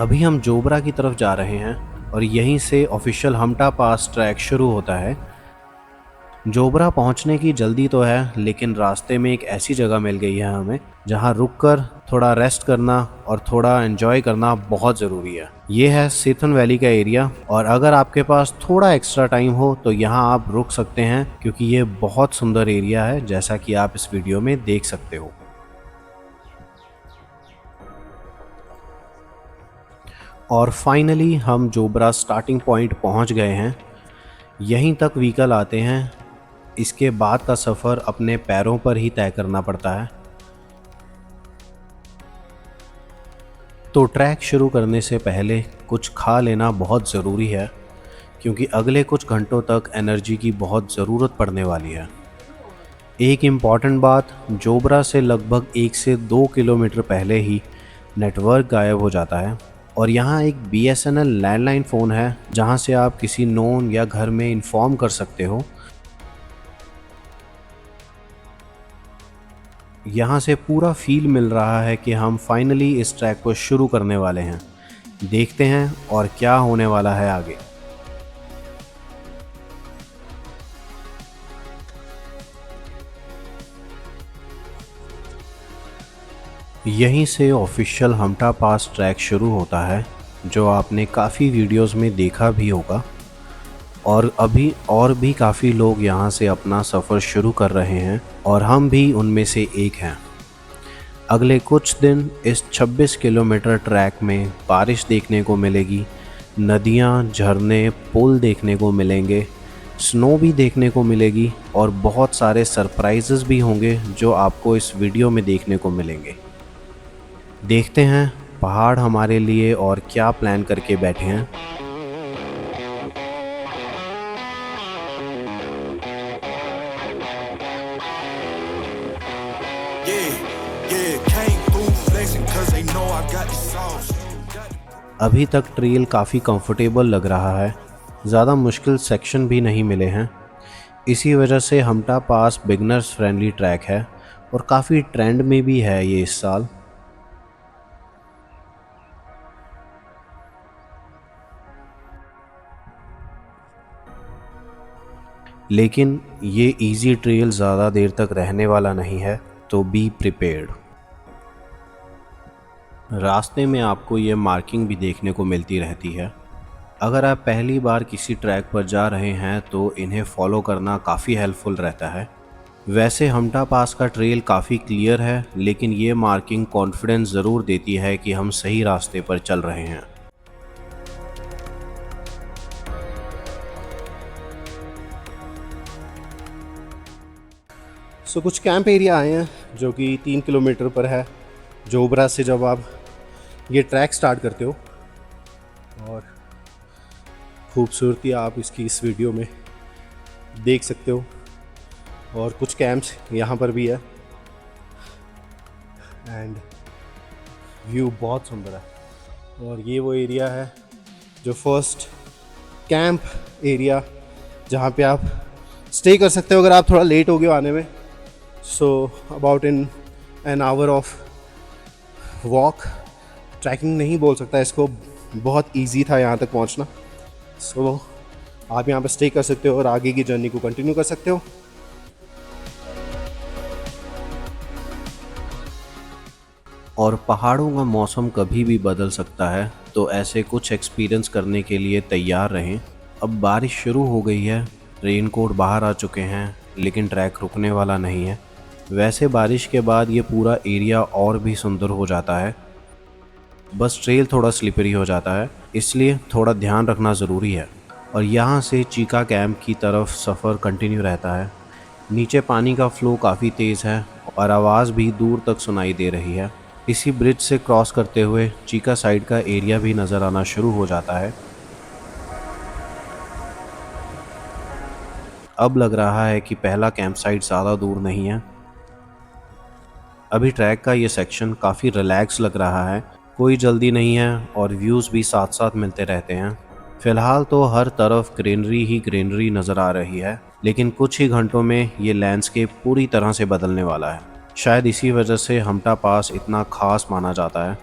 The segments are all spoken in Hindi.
अभी हम जोबरा की तरफ जा रहे हैं और यहीं से ऑफिशियल हमटा पास ट्रैक शुरू होता है। जोबरा पहुंचने की जल्दी तो है, लेकिन रास्ते में एक ऐसी जगह मिल गई है हमें जहां रुककर थोड़ा रेस्ट करना और थोड़ा एंजॉय करना बहुत ज़रूरी है। ये है सिथन वैली का एरिया, और अगर आपके पास थोड़ा एक्स्ट्रा टाइम हो तो यहाँ आप रुक सकते हैं, क्योंकि ये बहुत सुंदर एरिया है, जैसा कि आप इस वीडियो में देख सकते हो। और फाइनली हम जोबरा स्टार्टिंग पॉइंट पहुंच गए हैं। यहीं तक व्हीकल आते हैं, इसके बाद का सफ़र अपने पैरों पर ही तय करना पड़ता है। तो ट्रैक शुरू करने से पहले कुछ खा लेना बहुत ज़रूरी है, क्योंकि अगले कुछ घंटों तक एनर्जी की बहुत ज़रूरत पड़ने वाली है। एक इम्पॉर्टेंट बात, जोबरा से लगभग 1 से 2 किलोमीटर पहले ही नेटवर्क गायब हो जाता है, और यहाँ एक BSNL लैंडलाइन फ़ोन है जहाँ से आप किसी नोन या घर में इन्फॉर्म कर सकते हो। यहाँ से पूरा फील मिल रहा है कि हम फाइनली इस ट्रैक को शुरू करने वाले हैं। देखते हैं और क्या होने वाला है आगे। यहीं से ऑफिशियल हमटा पास ट्रैक शुरू होता है, जो आपने काफ़ी वीडियोस में देखा भी होगा, और अभी और भी काफ़ी लोग यहाँ से अपना सफ़र शुरू कर रहे हैं, और हम भी उनमें से एक हैं। अगले कुछ दिन इस 26 किलोमीटर ट्रैक में बारिश देखने को मिलेगी, नदियाँ, झरने, पुल देखने को मिलेंगे, स्नो भी देखने को मिलेगी, और बहुत सारे सरप्राइजेस भी होंगे जो आपको इस वीडियो में देखने को मिलेंगे। देखते हैं पहाड़ हमारे लिए और क्या प्लान करके बैठे हैं। अभी तक ट्रेल काफ़ी कंफर्टेबल लग रहा है, ज़्यादा मुश्किल सेक्शन भी नहीं मिले हैं। इसी वजह से हमटा पास बिगनर्स फ्रेंडली ट्रैक है और काफ़ी ट्रेंड में भी है ये इस साल। लेकिन ये इजी ट्रेल ज़्यादा देर तक रहने वाला नहीं है, तो बी प्रिपेयर्ड। रास्ते में आपको ये मार्किंग भी देखने को मिलती रहती है। अगर आप पहली बार किसी ट्रैक पर जा रहे हैं तो इन्हें फॉलो करना काफ़ी हेल्पफुल रहता है। वैसे हमटा पास का ट्रेल काफ़ी क्लियर है, लेकिन ये मार्किंग कॉन्फिडेंस ज़रूर देती है कि हम सही रास्ते पर चल रहे हैं। कुछ कैंप एरिया आए हैं जो कि 3 किलोमीटर पर है जोबरा से, जब आप ये ट्रैक स्टार्ट करते हो। और खूबसूरती आप इसकी इस वीडियो में देख सकते हो, और कुछ कैंप्स यहाँ पर भी है, एंड व्यू बहुत सुंदर है। और ये वो एरिया है जो फर्स्ट कैंप एरिया, जहाँ पे आप स्टे कर सकते हो अगर आप थोड़ा लेट हो गए आने में। So about in an hour of walk, trekking नहीं बोल सकता इसको, बहुत इजी था यहाँ तक पहुँचना। सो आप यहाँ पर स्टे कर सकते हो और आगे की जर्नी को कंटिन्यू कर सकते हो। और पहाड़ों का मौसम कभी भी बदल सकता है, तो ऐसे कुछ एक्सपीरियंस करने के लिए तैयार रहें। अब बारिश शुरू हो गई है, रेनकोट बाहर आ चुके हैं, लेकिन ट्रैक रुकने वाला नहीं है। वैसे बारिश के बाद ये पूरा एरिया और भी सुंदर हो जाता है, बस ट्रेल थोड़ा स्लिपरी हो जाता है, इसलिए थोड़ा ध्यान रखना ज़रूरी है। और यहाँ से चीका कैंप की तरफ सफ़र कंटिन्यू रहता है। नीचे पानी का फ्लो काफ़ी तेज़ है और आवाज़ भी दूर तक सुनाई दे रही है। इसी ब्रिज से क्रॉस करते हुए चीका साइड का एरिया भी नज़र आना शुरू हो जाता है। अब लग रहा है कि पहला कैंप साइट ज़्यादा दूर नहीं है। अभी ट्रैक का ये सेक्शन काफ़ी रिलैक्स लग रहा है, कोई जल्दी नहीं है और व्यूज़ भी साथ साथ मिलते रहते हैं। फ़िलहाल तो हर तरफ ग्रीनरी ही ग्रीनरी नज़र आ रही है, लेकिन कुछ ही घंटों में ये लैंडस्केप पूरी तरह से बदलने वाला है। शायद इसी वजह से हमटा पास इतना खास माना जाता है।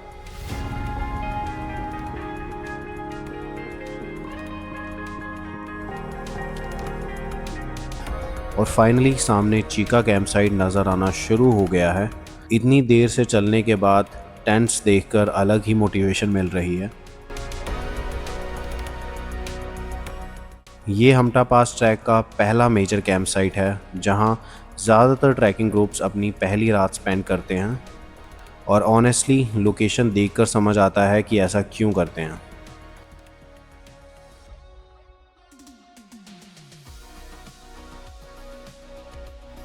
और फाइनली सामने चीका कैंप साइट नज़र आना शुरू हो गया है। इतनी देर से चलने के बाद टेंट्स देखकर अलग ही मोटिवेशन मिल रही है। ये हमटा पास ट्रैक का पहला मेजर कैंप साइट है जहां ज़्यादातर ट्रैकिंग ग्रुप्स अपनी पहली रात स्पेंड करते हैं, और ऑनेस्टली लोकेशन देखकर समझ आता है कि ऐसा क्यों करते हैं।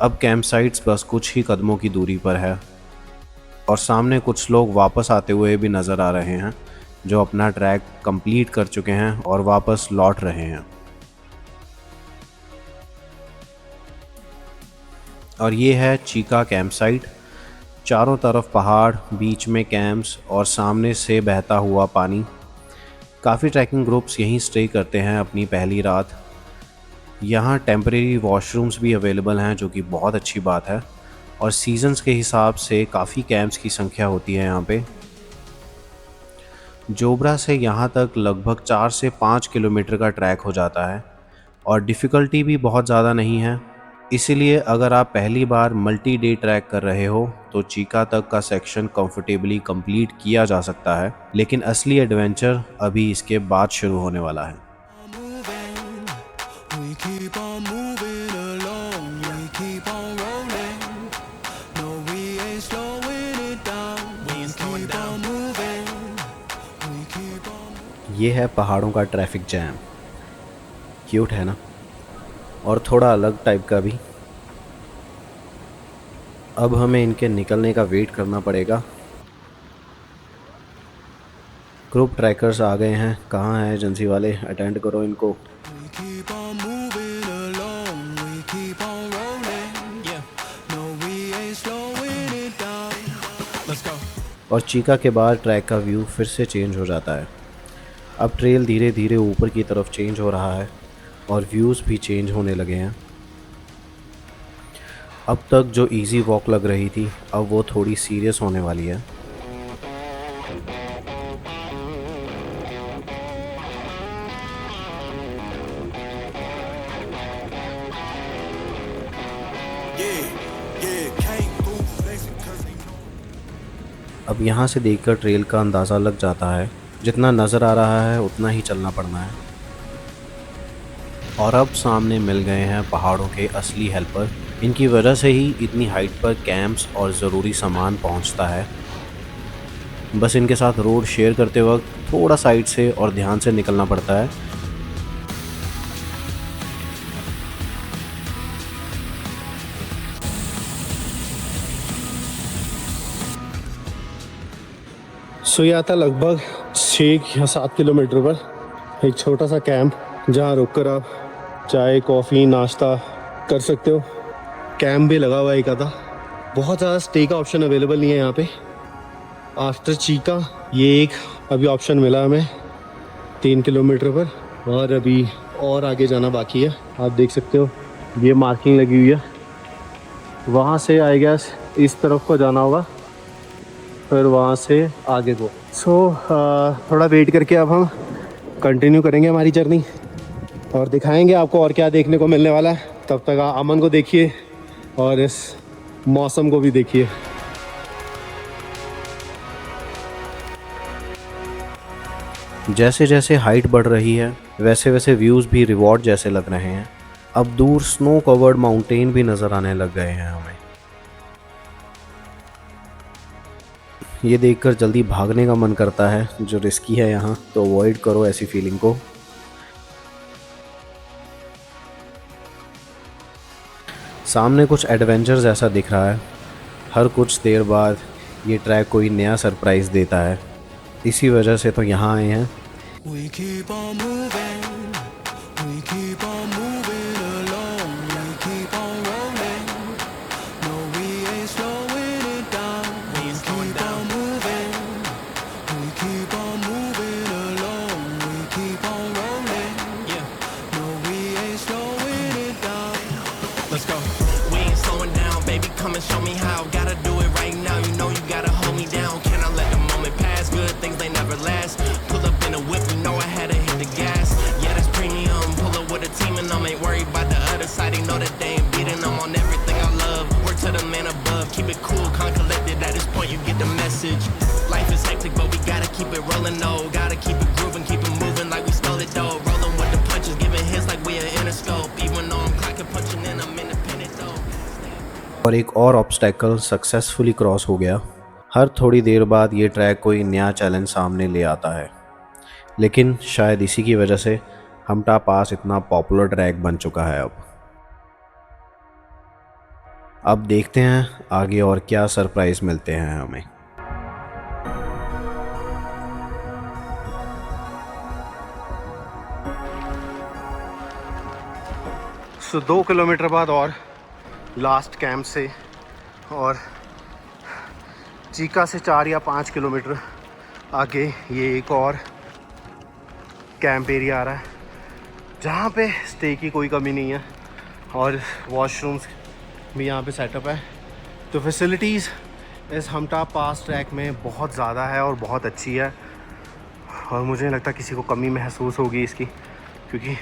अब कैंप साइट्स बस कुछ ही कदमों की दूरी पर है और सामने कुछ लोग वापस आते हुए भी नज़र आ रहे हैं जो अपना ट्रैक कंप्लीट कर चुके हैं और वापस लौट रहे हैं। और ये है चीका कैंप साइट। चारों तरफ पहाड़, बीच में कैंप्स और सामने से बहता हुआ पानी। काफ़ी ट्रैकिंग ग्रुप्स यहीं स्टे करते हैं अपनी पहली रात। यहाँ टेम्परेरी वॉशरूम्स भी अवेलेबल हैं जो कि बहुत अच्छी बात है, और सीजन्स के हिसाब से काफ़ी कैंप्स की संख्या होती है यहाँ पे। जोब्रा से यहाँ तक लगभग 4 से 5 किलोमीटर का ट्रैक हो जाता है और डिफ़िकल्टी भी बहुत ज़्यादा नहीं है। इसीलिए अगर आप पहली बार मल्टी डे ट्रैक कर रहे हो तो चीका तक का सेक्शन कंफर्टेबली कंप्लीट किया जा सकता है, लेकिन असली एडवेंचर अभी इसके बाद शुरू होने वाला है। ये है पहाड़ों का ट्रैफिक जैम। क्यूट है ना, और थोड़ा अलग टाइप का भी। अब हमें इनके निकलने का वेट करना पड़ेगा। ग्रुप ट्रैकर्स आ गए हैं। कहाँ हैं एजेंसी वाले? अटेंड करो इनको। और चीका के बाद ट्रैक का व्यू फिर से चेंज हो जाता है। अब ट्रेल धीरे धीरे ऊपर की तरफ चेंज हो रहा है और व्यूज़ भी चेंज होने लगे हैं। अब तक जो इजी वॉक लग रही थी अब वो थोड़ी सीरियस होने वाली है। अब यहाँ से देखकर ट्रेल का अंदाज़ा लग जाता है, जितना नज़र आ रहा है उतना ही चलना पड़ना है। और अब सामने मिल गए हैं पहाड़ों के असली हेल्पर। इनकी वजह से ही इतनी हाइट पर कैंप्स और ज़रूरी सामान पहुंचता है। बस इनके साथ रोड शेयर करते वक्त थोड़ा साइड से और ध्यान से निकलना पड़ता है। यहाँ था लगभग 6 या 7 किलोमीटर पर एक छोटा सा कैंप जहाँ रुककर आप चाय, कॉफ़ी, नाश्ता कर सकते हो। कैंप भी लगा हुआ है एक आधा। बहुत ज़्यादा स्टे का ऑप्शन अवेलेबल नहीं है यहाँ पे। आफ्टर चीका ये एक अभी ऑप्शन मिला हमें 3 किलोमीटर पर, और अभी और आगे जाना बाकी है। आप देख सकते हो ये मार्किंग लगी हुई है, वहाँ से आई गेस इस तरफ को जाना होगा, फिर वहाँ से आगे को। थोड़ा वेट करके अब हम कंटिन्यू करेंगे हमारी जर्नी और दिखाएंगे आपको और क्या देखने को मिलने वाला है। तब तक अमन को देखिए और इस मौसम को भी देखिए। जैसे जैसे हाइट बढ़ रही है वैसे वैसे व्यूज़ भी रिवॉर्ड जैसे लग रहे हैं। अब दूर स्नो कवर्ड माउंटेन भी नज़र आने लग गए हैं हमें। ये देखकर जल्दी भागने का मन करता है, जो रिस्की है यहाँ, तो अवॉइड करो ऐसी फीलिंग को। सामने कुछ एडवेंचर जैसा दिख रहा है। हर कुछ देर बाद ये ट्रैक कोई नया सरप्राइज़ देता है, इसी वजह से तो यहाँ आए हैं। Show me how, gotta do it right now. You know you gotta hold me down. Can I let the moment pass? Good things they never last. Pull up in a whip, you know I had to hit the gas. Yeah, that's premium. Pull up with a team and I ain't worried about the other inside, they know that they ain't beating them on everything I love. Word to the man above, keep it cool, calm, collected. At this point, you get the message. Life is hectic, but we gotta keep it rolling, no. Gotta keep it grooving, keep it moving like we stole it, though. Rolling with the punches, giving hits like we are Interscope. Even though I'm clocking, punching in, I'm independent, though. और एक और ऑब्स्टेकल सक्सेसफुली क्रॉस हो गया। हर थोड़ी देर बाद ये ट्रैक कोई नया चैलेंज सामने ले आता है, लेकिन शायद इसी की वजह से हमटा पास इतना पॉपुलर ट्रैक बन चुका है। अब देखते हैं आगे और क्या सरप्राइज़ मिलते हैं हमें। सो 2 किलोमीटर बाद और लास्ट कैंप से, और चीका से 4 या 5 किलोमीटर आगे ये एक और कैंप एरिया आ रहा है जहाँ पे स्टे की कोई कमी नहीं है और वॉशरूम्स भी यहाँ पे सेटअप है। तो फैसिलिटीज़ इस हमटा पास ट्रैक में बहुत ज़्यादा है और बहुत अच्छी है, और मुझे नहीं लगता किसी को कमी महसूस होगी इसकी, क्योंकि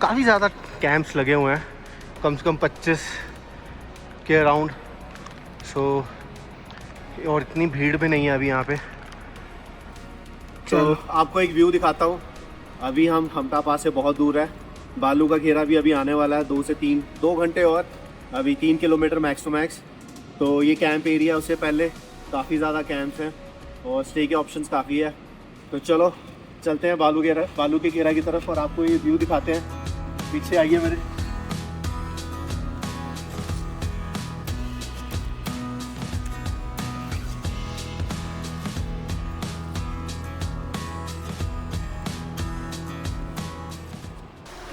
काफ़ी ज़्यादा कैंप्स लगे हुए हैं, कम से कम 25 के अराउंड। सो और इतनी भीड़ भी नहीं है अभी यहाँ पे। तो आपको एक व्यू दिखाता हूँ। अभी हम हमटा पास से बहुत दूर है, बालू का घेरा भी अभी आने वाला है 2 घंटे और, अभी 3 किलोमीटर मैक्स टू मैक्स। तो ये कैंप एरिया, उससे पहले काफ़ी ज़्यादा कैंप्स हैं और स्टे के ऑप्शंस काफ़ी है। तो चलो चलते हैं बालू के घेरा की तरफ और आपको ये व्यू दिखाते हैं। पीछे आइए मेरे।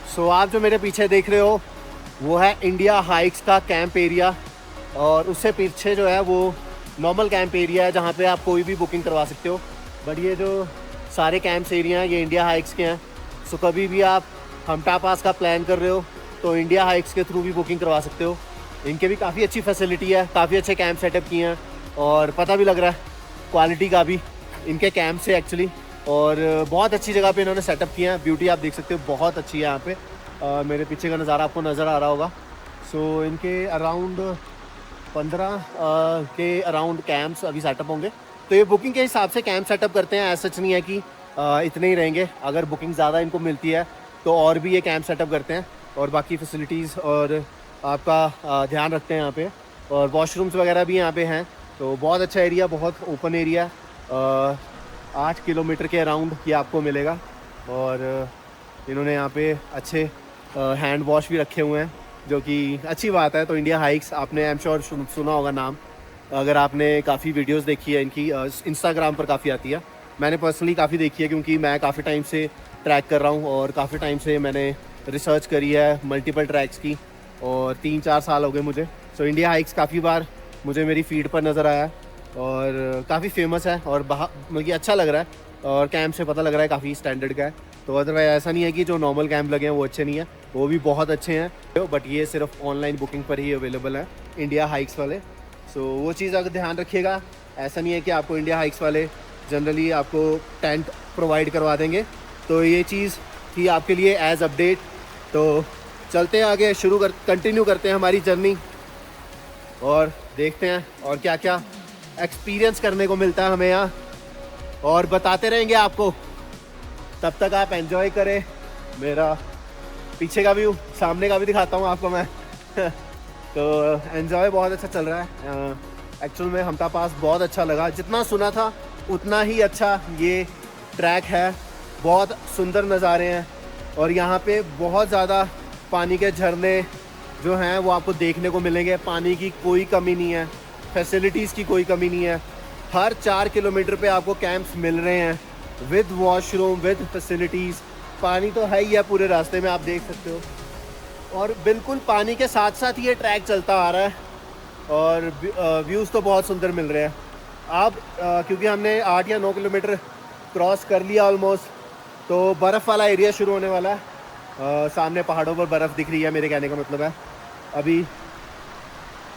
सो आप जो मेरे पीछे देख रहे हो वो है इंडिया हाइक्स का कैंप एरिया, और उससे पीछे जो है वो नॉर्मल कैंप एरिया है जहाँ पे आप कोई भी बुकिंग करवा सकते हो। बट ये जो सारे कैंप्स एरिया हैं ये इंडिया हाइक्स के हैं। सो कभी भी आप हमटा पास का प्लान कर रहे हो तो इंडिया हाइक्स के थ्रू भी बुकिंग करवा सकते हो। इनके भी काफ़ी अच्छी फैसिलिटी है, काफ़ी अच्छे कैंप सेटअप किए हैं, और पता भी लग रहा है क्वालिटी का भी इनके कैंप से एक्चुअली। और बहुत अच्छी जगह पे इन्होंने सेटअप किया है। ब्यूटी आप देख सकते हो बहुत अच्छी है यहाँ पे। मेरे पीछे का नज़ारा आपको नज़र आ रहा होगा। सो इनके अराउंड 15 के अराउंड कैंप्स अभी सेटअप होंगे। तो ये बुकिंग के हिसाब से कैंप सेटअप करते हैं, ऐसा सच नहीं है कि इतने ही रहेंगे। अगर बुकिंग ज़्यादा इनको मिलती है तो और भी ये कैंप सेटअप करते हैं और बाकी फैसिलिटीज़ और आपका ध्यान रखते हैं यहाँ पे। और वॉशरूम्स वगैरह भी यहाँ पे हैं। तो बहुत अच्छा एरिया, बहुत ओपन एरिया, 8 किलोमीटर के अराउंड ये आपको मिलेगा। और इन्होंने यहाँ पे अच्छे हैंड वॉश भी रखे हुए हैं, जो कि अच्छी बात है। तो इंडिया हाइक्स आपने आई एम श्योर सुना होगा नाम, अगर आपने काफ़ी वीडियोस देखी है इनकी, इंस्टाग्राम पर काफ़ी आती है। मैंने पर्सनली काफ़ी देखी है क्योंकि मैं काफ़ी टाइम से ट्रैक कर रहा हूँ और काफ़ी टाइम से मैंने रिसर्च करी है मल्टीपल ट्रैक्स की, और 3-4 साल हो गए मुझे। सो इंडिया हाइक्स काफ़ी बार मुझे मेरी फीड पर नज़र आया और काफ़ी फेमस है और मुझे अच्छा लग रहा है, और कैंप से पता लग रहा है काफ़ी स्टैंडर्ड का है। तो अदरवाइज ऐसा नहीं है कि जो नॉर्मल कैंप लगे हैं वो अच्छे नहीं है, वो भी बहुत अच्छे हैं, बट ये सिर्फ ऑनलाइन बुकिंग पर ही अवेलेबल है इंडिया हाइक्स वाले। सो वो चीज़ अगर ध्यान रखिएगा, ऐसा नहीं है कि आपको इंडिया हाइक्स वाले जनरली आपको टेंट प्रोवाइड करवा देंगे। तो ये चीज़ थी आपके लिए एज अपडेट। तो चलते हैं आगे, कंटिन्यू करते हैं हमारी जर्नी और देखते हैं और क्या क्या एक्सपीरियंस करने को मिलता है हमें यहाँ, और बताते रहेंगे आपको। तब तक आप एंजॉय करें। मेरा पीछे का व्यू, सामने का भी दिखाता हूँ आपको मैं। तो एंजॉय बहुत अच्छा चल रहा है। एक्चुअल में हमटा पास बहुत अच्छा लगा, जितना सुना था उतना ही अच्छा ये ट्रैक है। बहुत सुंदर नज़ारे हैं और यहाँ पे बहुत ज़्यादा पानी के झरने जो हैं वो आपको देखने को मिलेंगे। पानी की कोई कमी नहीं है, फैसिलिटीज़ की कोई कमी नहीं है। हर 4 किलोमीटर पे आपको कैंप्स मिल रहे हैं विद वॉशरूम, विद फैसिलिटीज़। पानी तो है ही है पूरे रास्ते में, आप देख सकते हो। और बिल्कुल पानी के साथ साथ ये ट्रैक चलता आ रहा है और व्यूज़ तो बहुत सुंदर मिल रहे हैं। अब क्योंकि हमने 8 या 9 किलोमीटर क्रॉस कर लिया ऑलमोस्ट, तो बर्फ़ वाला एरिया शुरू होने वाला है। सामने पहाड़ों पर बर्फ़ दिख रही है, मेरे कहने का मतलब है। अभी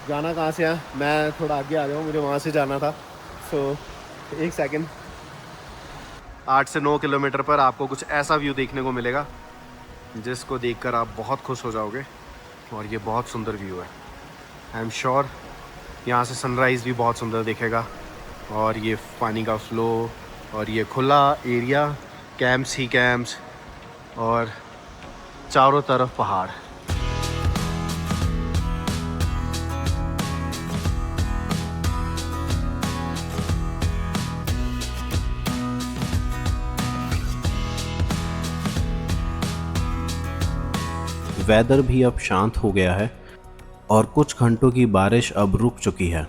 जाना कहाँ से है, मैं थोड़ा आगे आ जाऊँ, मुझे वहाँ से जाना था। सो एक सेकेंड। 8 से 9 किलोमीटर पर आपको कुछ ऐसा व्यू देखने को मिलेगा जिसको देखकर आप बहुत खुश हो जाओगे। और ये बहुत सुंदर व्यू है। आई एम श्योर यहाँ से सनराइज़ भी बहुत सुंदर दिखेगा। और ये पानी का फ्लो और ये खुला एरिया, कैंप्स ही कैंप्स और चारों तरफ पहाड़। वेदर भी अब शांत हो गया है और कुछ घंटों की बारिश अब रुक चुकी है।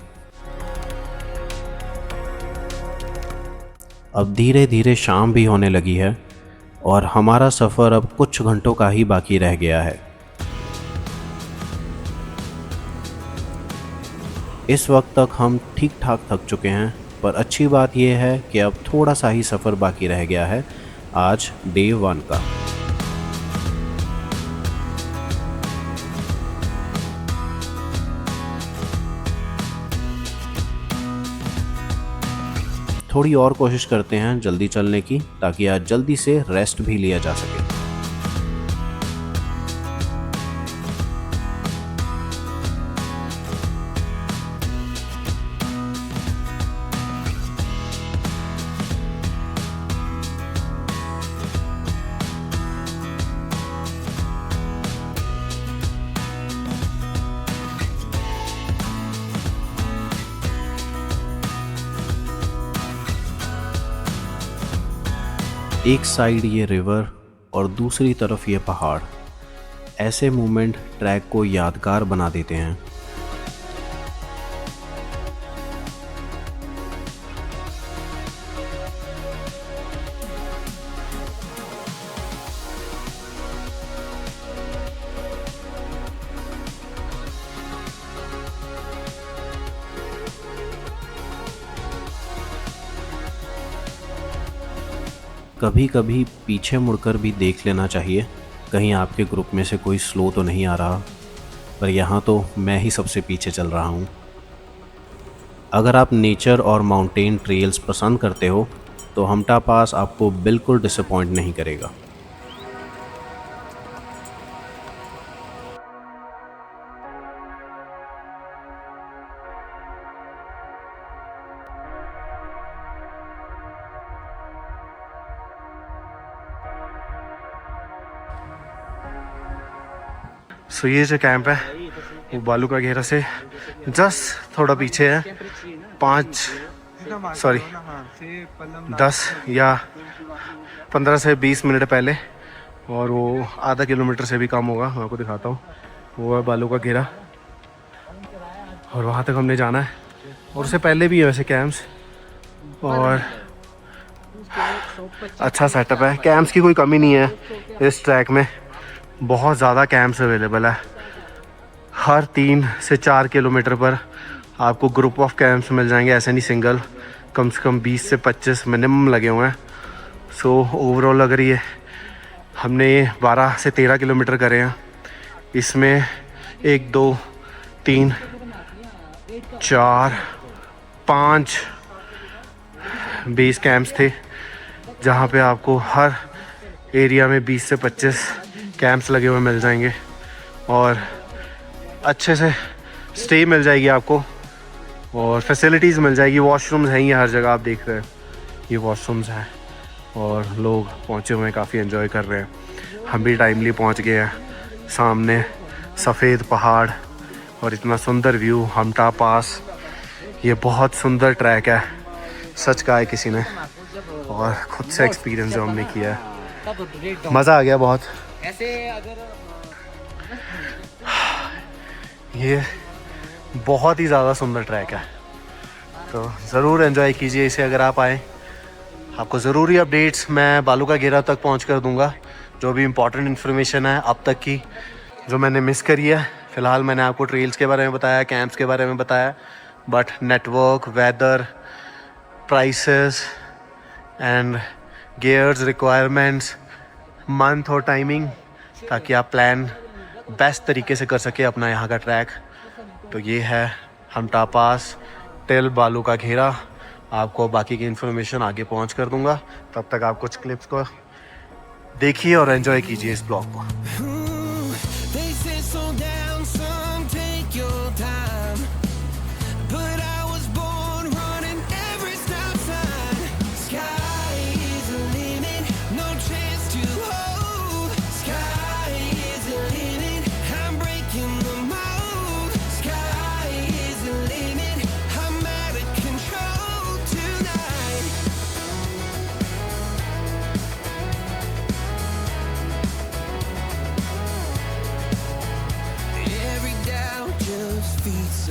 अब धीरे धीरे शाम भी होने लगी है और हमारा सफ़र अब कुछ घंटों का ही बाकी रह गया है। इस वक्त तक हम ठीक ठाक थक चुके हैं, पर अच्छी बात यह है कि अब थोड़ा सा ही सफ़र बाकी रह गया है आज डे 1 का। थोड़ी और कोशिश करते हैं जल्दी चलने की, ताकि आज जल्दी से रेस्ट भी लिया जा सके। एक साइड ये रिवर और दूसरी तरफ ये पहाड़, ऐसे मूवमेंट ट्रैक को यादगार बना देते हैं। कभी कभी पीछे मुड़कर भी देख लेना चाहिए, कहीं आपके ग्रुप में से कोई स्लो तो नहीं आ रहा, पर यहाँ तो मैं ही सबसे पीछे चल रहा हूँ। अगर आप नेचर और माउंटेन ट्रेल्स पसंद करते हो तो हमटा पास आपको बिल्कुल डिसअपॉइंट नहीं करेगा। सो ये जो कैंप है वो बालू का घेरा से जस्ट थोड़ा पीछे है, 10 या 15 से 20 मिनट पहले, और वो आधा किलोमीटर से भी कम होगा। मैं आपको दिखाता हूँ, वो है बालू का घेरा और वहाँ तक हमने जाना है। और उससे पहले भी है वैसे कैंप्स, और अच्छा सेटअप है। कैंप्स की कोई कमी नहीं है इस ट्रैक में, बहुत ज़्यादा कैंप्स अवेलेबल है। हर 3 से 4 किलोमीटर पर आपको ग्रुप ऑफ कैंप्स मिल जाएंगे, ऐसे नहीं सिंगल, कम से कम 20 से 25 मिनिमम लगे हुए हैं। सो ओवरऑल अगर ये हमने 12 से 13 किलोमीटर करे हैं, इसमें 1 2 3 4 5 बेस कैंप्स थे, जहाँ पे आपको हर एरिया में 20 से 25 कैंप्स लगे हुए मिल जाएंगे और अच्छे से स्टे मिल जाएगी आपको और फैसिलिटीज़ मिल जाएगी। वॉशरूम्स हैं ये हर जगह, आप देख रहे हैं ये वॉशरूम्स हैं और लोग पहुँचे हुए हैं, काफ़ी एंजॉय कर रहे हैं। हम भी टाइमली पहुँच गए हैं। सामने सफ़ेद पहाड़ और इतना सुंदर व्यू, हमटा पास। ये बहुत सुंदर ट्रैक है, सच कहा है किसी ने, और खुद से एक्सपीरियंस जो हमने किया है, मज़ा आ गया बहुत। ये बहुत ही ज़्यादा सुंदर ट्रैक है, तो ज़रूर एंजॉय कीजिए इसे अगर आप आए। आपको ज़रूरी अपडेट्स मैं बालू का घेरा तक पहुंच कर दूंगा, जो भी इम्पोर्टेंट इन्फॉर्मेशन है अब तक की जो मैंने मिस करी है। फ़िलहाल मैंने आपको ट्रेल्स के बारे में बताया, कैंप्स के बारे में बताया, but network, weather, prices and gears requirements, month और टाइमिंग, ताकि आप प्लान बेस्ट तरीके से कर सके अपना यहाँ का ट्रैक। तो ये है हमटा पास टिल बालू का घेरा। आपको बाकी की इन्फॉर्मेशन आगे पहुँच कर दूँगा, तब तक आप कुछ क्लिप्स को देखिए और एंजॉय कीजिए इस ब्लॉग को। They say slow down.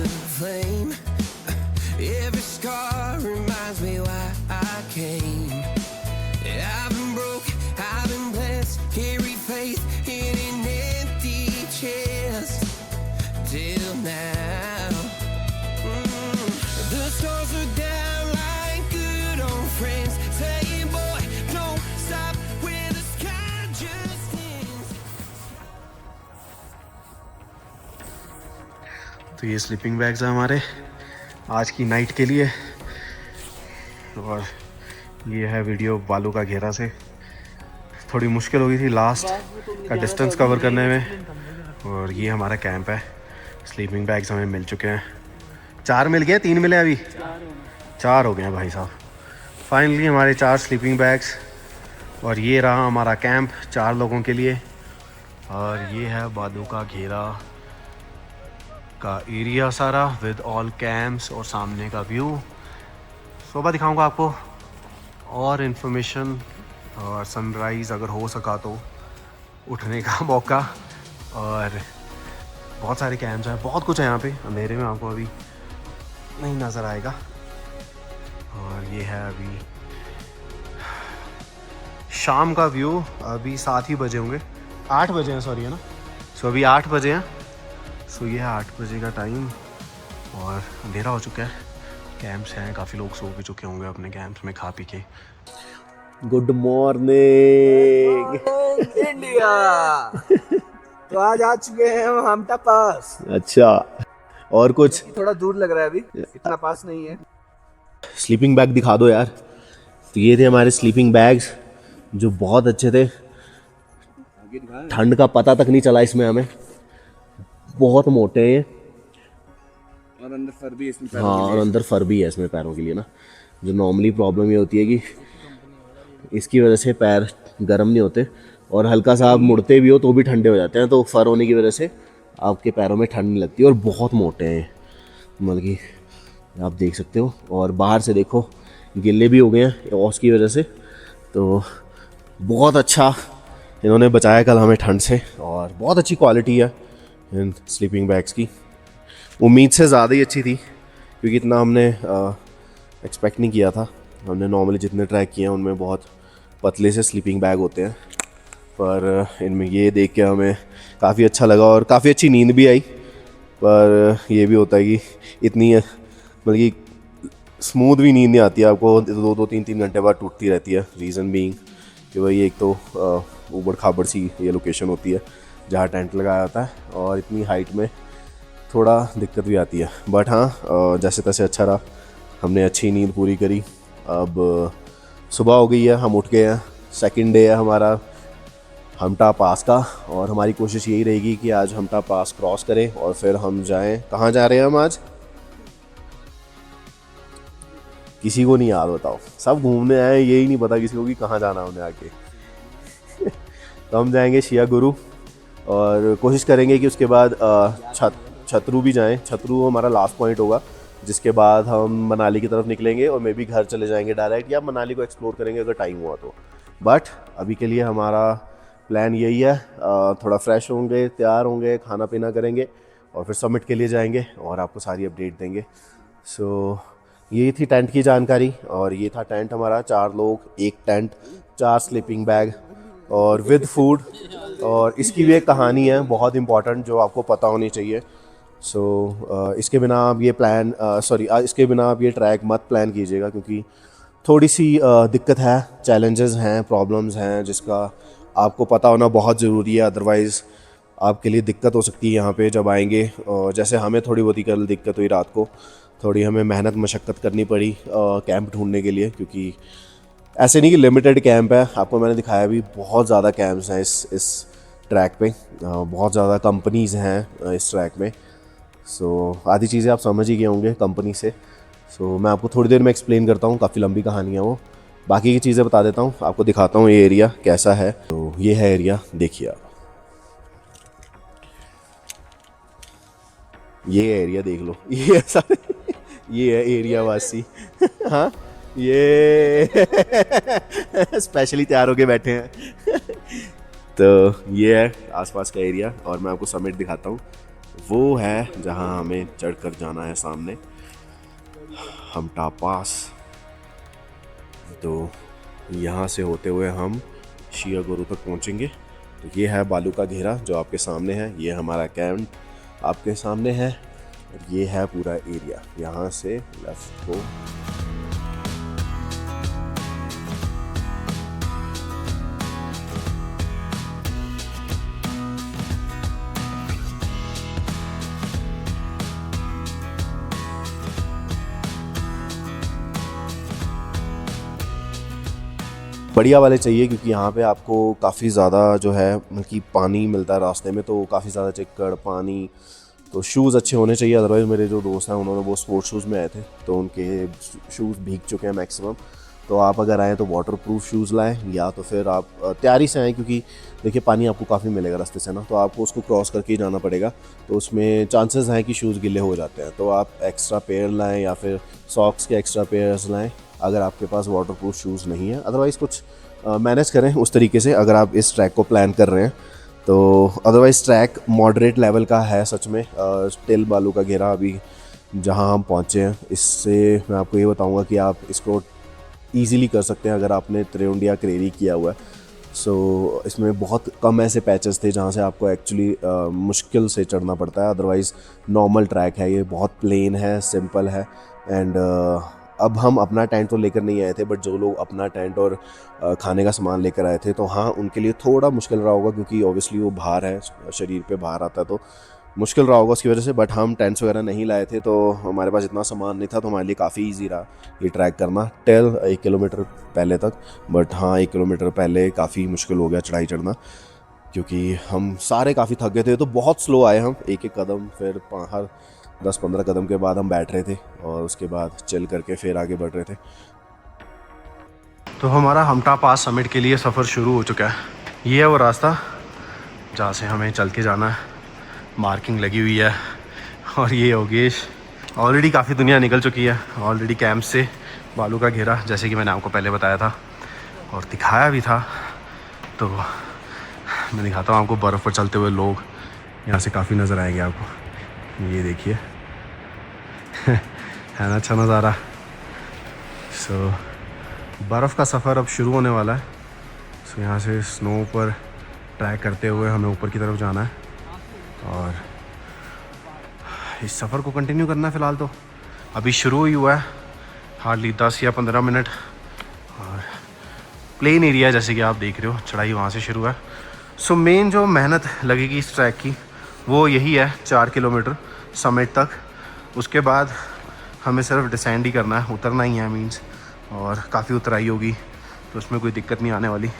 of flame. Every scar reminds me why I came. I've been broke, I've been blessed, carry faith in an empty chest till now. The stars are down like good old friends, saying, boy, don't stop where the sky just ends. तो ये स्लीपिंग बैग्स हैं हमारे आज की नाइट के लिए, और ये है वीडियो बालू का घेरा से। थोड़ी मुश्किल हो गई थी लास्ट का डिस्टेंस कवर करने में, और ये हमारा कैंप है। स्लीपिंग बैग्स हमें मिल चुके हैं, 4 मिल गए, 3 मिले अभी, 4 हो गए हैं भाई साहब। फाइनली हमारे 4 स्लीपिंग बैग्स, और ये रहा हमारा कैंप 4 लोगों के लिए। और ये है बालू का घेरा का एरिया सारा विद ऑल कैंप्स और सामने का व्यू। सुबह दिखाऊंगा आपको और इन्फॉर्मेशन, और सनराइज़ अगर हो सका तो उठने का मौका, और बहुत सारे कैंप्स हैं, बहुत कुछ है यहाँ पे। अंधेरे में आपको अभी नहीं नज़र आएगा। और ये है अभी शाम का व्यू, अभी 7 ही बजे होंगे, 8 बजे हैं सॉरी, है ना। सो अभी 8 बजे हैं। सो ये है 8 बजे का टाइम, और अंधेरा हो चुका है। कैंप्स हैं, काफ़ी लोग सो भी चुके होंगे अपने कैंप्स में खा पी के। Good morning India. तो आज आ चुके हैं हम हमटा पास। अच्छा, और कुछ? थोड़ा दूर लग रहा है, अभी इतना पास नहीं है। स्लीपिंग बैग दिखा दो यार। तो ये थे हमारे स्लीपिंग बैग्स जो बहुत अच्छे थे, ठंड का पता तक नहीं चला इसमें हमें। बहुत मोटे हैं, और अंदर फर भी इसमें। हाँ, और अंदर फर भी है इसमें पैरों के लिए ना। जो नॉर्मली प्रॉब्लम ये होती है कि इसकी वजह से पैर गर्म नहीं होते, और हल्का सा आप मुड़ते भी हो तो भी ठंडे हो जाते हैं। तो फर होने की वजह से आपके पैरों में ठंड नहीं लगती, और बहुत मोटे हैं, मतलब कि आप देख सकते हो। और बाहर से देखो गिल्ले भी हो गए हैं ओस की वजह से। तो बहुत अच्छा इन्होंने बचाया कल हमें ठंड से, और बहुत अच्छी क्वालिटी है इन स्लीपिंग बैग्स की। उम्मीद से ज़्यादा ही अच्छी थी, क्योंकि इतना हमने एक्सपेक्ट नहीं किया था। हमने नॉर्मली जितने ट्रैक किए हैं उनमें बहुत पतले से स्लीपिंग बैग होते हैं, पर इनमें ये देख के हमें काफ़ी अच्छा लगा, और काफ़ी अच्छी नींद भी आई। पर ये भी होता है कि इतनी मतलब कि स्मूथ भी नींद नहीं आती है आपको, 2-2, 3-3 घंटे बाद टूटती रहती है। रीज़न बीइंग कि भाई एक तो ऊबड़ खाबड़ सी ये लोकेशन होती है जहाँ टेंट लगाया जाता है, और इतनी हाइट में थोड़ा दिक्कत भी आती है। बट हाँ, जैसे तैसे अच्छा रहा, हमने अच्छी नींद पूरी करी। अब सुबह हो गई है, हम उठ गए हैं। सेकंड डे है हमारा हमटा पास का, और हमारी कोशिश यही रहेगी कि आज हमटा पास क्रॉस करें और फिर हम जाएं। कहाँ जा रहे हैं हम आज? किसी को नहीं याद, बताओ। सब घूमने आए, यही नहीं पता किसी को कि कहाँ जाना हमने आके। तो हम जाएंगे शिया गुरु, और कोशिश करेंगे कि उसके बाद छतरू भी जाएं। छतरू हमारा लास्ट पॉइंट होगा, जिसके बाद हम मनाली की तरफ निकलेंगे, और मे बी घर चले जाएंगे डायरेक्ट, या मनाली को एक्सप्लोर करेंगे अगर टाइम हुआ तो। बट अभी के लिए हमारा प्लान यही है, थोड़ा फ्रेश होंगे, तैयार होंगे, खाना पीना करेंगे, और फिर समिट के लिए जाएंगे और आपको सारी अपडेट देंगे। सो यही थी टेंट की जानकारी, और ये था टेंट हमारा। 4 लोग, 1 टेंट, 4 स्लीपिंग बैग, और विद फूड। और इसकी भी एक कहानी है बहुत इंपॉर्टेंट जो आपको पता होनी चाहिए। सो इसके बिना आप ये प्लान इसके बिना आप ये ट्रैक मत प्लान कीजिएगा, क्योंकि थोड़ी सी दिक्कत है, चैलेंजेस हैं, प्रॉब्लम्स हैं, जिसका आपको पता होना बहुत ज़रूरी है। अदरवाइज़ आपके लिए दिक्कत हो सकती है यहाँ पे जब आएंगे। जैसे हमें थोड़ी बहुत ही कल दिक्कत हुई, रात को थोड़ी हमें मेहनत मशक्क़त करनी पड़ी कैंप ढूंढने के लिए, क्योंकि ऐसे नहीं कि लिमिटेड कैंप है। आपको मैंने दिखाया भी, बहुत ज़्यादा कैंप्स हैं इस ट्रैक पे, बहुत ज़्यादा कंपनीज़ हैं इस ट्रैक में। सो आधी चीज़ें आप समझ ही गए होंगे कंपनी से। सो मैं आपको थोड़ी देर में एक्सप्लेन करता हूँ, काफ़ी लंबी कहानी है वो। बाकी की चीज़ें बता देता हूँ, आपको दिखाता हूँ ये एरिया कैसा है। तो ये है एरिया, देखिए आप, ये एरिया देख लो, ये ऐसा ये है एरिया वासी। हाँ, ये स्पेशली तैयार होके बैठे हैं। तो ये है आसपास का एरिया, और मैं आपको समिट दिखाता हूँ। वो है जहाँ हमें चढ़कर जाना है सामने, हमटा पास। तो यहाँ से होते हुए हम शियागुरु तक पहुँचेंगे। तो ये है बालू का घेरा जो आपके सामने है, ये हमारा कैंप आपके सामने है, और ये है पूरा एरिया। यहाँ से लेफ्ट को बढ़िया वाले चाहिए, क्योंकि यहाँ पे आपको काफ़ी ज़्यादा जो है मतलब कि पानी मिलता है रास्ते में, तो काफ़ी ज़्यादा चिक्कड़ पानी, तो शूज़ अच्छे होने चाहिए। अदरवाइज़ मेरे जो दोस्त हैं उन्होंने वो स्पोर्ट्स शूज़ में आए थे, तो उनके शूज़ भीग चुके हैं मैक्सिमम। तो आप अगर आएँ तो वाटर प्रूफ शूज़ लाएँ, या तो फिर आप तैयारी से आएँ, क्योंकि देखिए पानी आपको काफ़ी मिलेगा रास्ते से ना, तो आपको उसको क्रॉस करके ही जाना पड़ेगा, तो उसमें चांसेस हैं कि शूज़ गिले हो जाते हैं। तो आप एक्स्ट्रा पेयर लाएँ या फिर सॉक्स के एक्स्ट्रा पेयर्स लाएँ अगर आपके पास वाटर प्रूफ शूज़ नहीं है। अदरवाइज़ कुछ मैनेज करें उस तरीके से अगर आप इस ट्रैक को प्लान कर रहे हैं तो। अदरवाइज़ ट्रैक मॉडरेट लेवल का है सच में। टिल बालू का घेरा अभी जहां हम पहुंचे हैं, इससे मैं आपको ये बताऊंगा कि आप इसको ईज़िली कर सकते हैं अगर आपने त्रिउंडिया क्रेरी किया हुआ है। सो इसमें बहुत कम ऐसे पैचेस थे जहाँ से आपको एक्चुअली मुश्किल से चढ़ना पड़ता है। अदरवाइज़ नॉर्मल ट्रैक है, ये बहुत प्लेन है, सिंपल है। एंड अब हम अपना टेंट तो लेकर नहीं आए थे, बट जो लोग अपना टेंट और खाने का सामान लेकर आए थे, तो हाँ उनके लिए थोड़ा मुश्किल रहा होगा, क्योंकि ऑब्वियसली वो भार है, शरीर पे भार आता है, तो मुश्किल रहा होगा उसकी वजह से। बट हम टेंट्स वगैरह नहीं लाए थे, तो हमारे पास इतना सामान नहीं था, तो हमारे लिए काफ़ी ईजी रहा ये ट्रैक करना टिल 1 किलोमीटर पहले तक। बट हाँ 1 किलोमीटर पहले काफ़ी मुश्किल हो गया चढ़ाई चढ़ना, क्योंकि हम सारे काफ़ी थक गए थे। तो बहुत स्लो आए हम, एक एक कदम, फिर हर 10-15 कदम के बाद हम बैठ रहे थे, और उसके बाद चिल करके फिर आगे बढ़ रहे थे। तो हमारा हमटा पास समिट के लिए सफ़र शुरू हो चुका है। ये है वो रास्ता जहाँ से हमें चल के जाना है, मार्किंग लगी हुई है। और ये योगेश, ऑलरेडी काफ़ी दुनिया निकल चुकी है ऑलरेडी कैंप से बालू का घेरा, जैसे कि मैंने आपको पहले बताया था और दिखाया भी था। तो मैं दिखाता हूँ आपको, बर्फ़ पर चलते हुए लोग यहाँ से काफ़ी नज़र आएंगे आपको। ये देखिए है ना अच्छा नज़ारा। सो बर्फ़ का सफ़र अब शुरू होने वाला है। सो यहाँ से स्नो पर ट्रैक करते हुए हमें ऊपर की तरफ जाना है, और इस सफ़र को कंटिन्यू करना है। फ़िलहाल तो अभी शुरू ही हुआ है, हार्डली 10 या 15 मिनट, और प्लेन एरिया जैसे कि आप देख रहे हो, चढ़ाई वहाँ से शुरू है। सो मेन जो मेहनत लगेगी इस ट्रैक की वो यही है, 4 किलोमीटर समिट तक। उसके बाद हमें सिर्फ डिसेंड ही करना है, उतरना ही है मीन्स, और काफ़ी उतराई होगी, तो उसमें कोई दिक्कत नहीं आने वाली।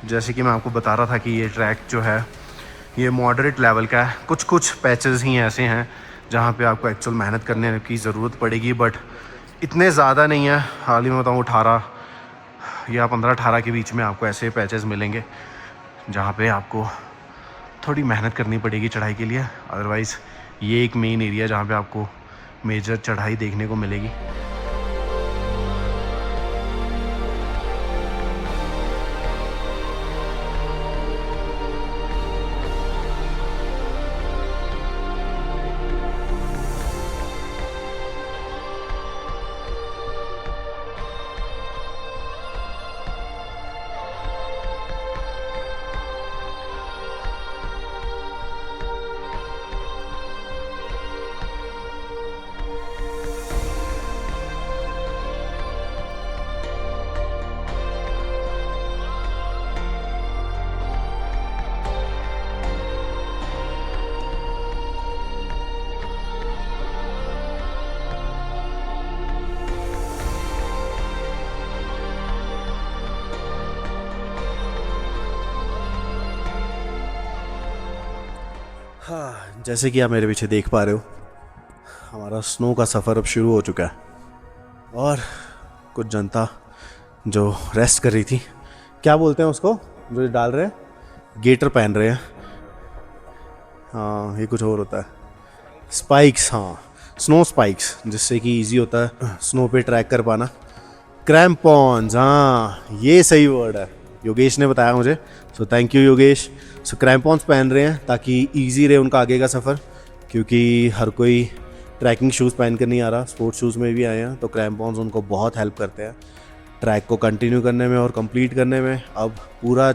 जैसे कि मैं आपको बता रहा था कि ये ट्रैक जो है ये मॉडरेट लेवल का है। कुछ कुछ पैचेस ही ऐसे हैं जहाँ पे आपको एक्चुअल मेहनत करने की ज़रूरत पड़ेगी, बट इतने ज़्यादा नहीं है। हाल ही में बताऊँ 18 या 15-18 के बीच में आपको ऐसे पैचेस मिलेंगे जहाँ पे आपको थोड़ी मेहनत करनी पड़ेगी चढ़ाई के लिए। अदरवाइज़ ये एक मेन एरिया जहाँ पे आपको मेजर चढ़ाई देखने को मिलेगी। हाँ, जैसे कि आप मेरे पीछे देख पा रहे हो, हमारा स्नो का सफ़र अब शुरू हो चुका है, और कुछ जनता जो रेस्ट कर रही थी, क्या बोलते हैं उसको जो ये डाल रहे हैं, गेटर पहन रहे हैं। हाँ ये कुछ और होता है, स्पाइक्स, हाँ स्नो स्पाइक्स, जिससे कि इजी होता है स्नो पे ट्रैक कर पाना। क्रैम्पॉन्स, हाँ ये सही वर्ड है, योगेश ने बताया मुझे, सो थैंक यू योगेश। सो क्रैम्पॉन्स पहन रहे हैं ताकि ईजी रहे उनका आगे का सफ़र। क्योंकि हर कोई ट्रैकिंग शूज़ पहन कर नहीं आ रहा, स्पोर्ट्स शूज़ में भी आए हैं, तो क्रैम्पॉन्स उनको बहुत हेल्प करते हैं ट्रैक को कंटिन्यू करने में और कंप्लीट करने में। अब पूरा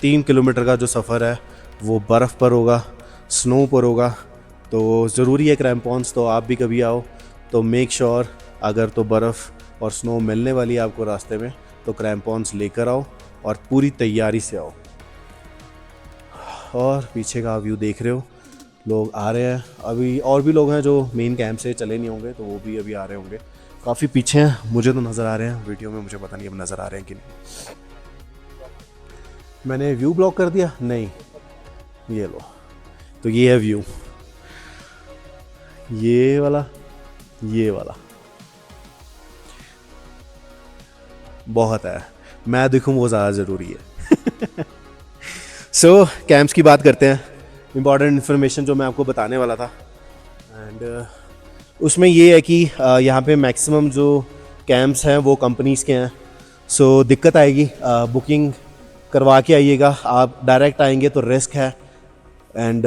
3 किलोमीटर का जो सफ़र है वो बर्फ़ पर होगा, स्नो पर होगा, तो ज़रूरी है क्रैम्पॉन्स। तो आप भी कभी आओ तो मेक श्योर अगर तो बर्फ़ और स्नो मिलने वाली है आपको रास्ते में तो क्रैम्पॉन्स लेकर आओ और पूरी तैयारी से आओ। और पीछे का व्यू देख रहे हो, लोग आ रहे हैं अभी, और भी लोग हैं जो मेन कैंप से चले नहीं होंगे तो वो भी अभी आ रहे होंगे। काफ़ी पीछे हैं, मुझे तो नज़र आ रहे हैं वीडियो में, मुझे पता नहीं अब नज़र आ रहे हैं कि नहीं। मैंने व्यू ब्लॉक कर दिया? नहीं, ये लो, तो ये है व्यू, ये वाला, ये वाला बहुत है, मैं दिखूं वो ज़्यादा ज़रूरी है। सो कैंप्स की बात करते हैं। इम्पॉर्टेंट इन्फॉर्मेशन जो मैं आपको बताने वाला था, एंड उसमें ये है कि यहाँ पे मैक्सिमम जो कैंप्स हैं वो कंपनीज़ के हैं। सो दिक्कत आएगी, बुकिंग करवा के आइएगा। आप डायरेक्ट आएंगे तो रिस्क है, एंड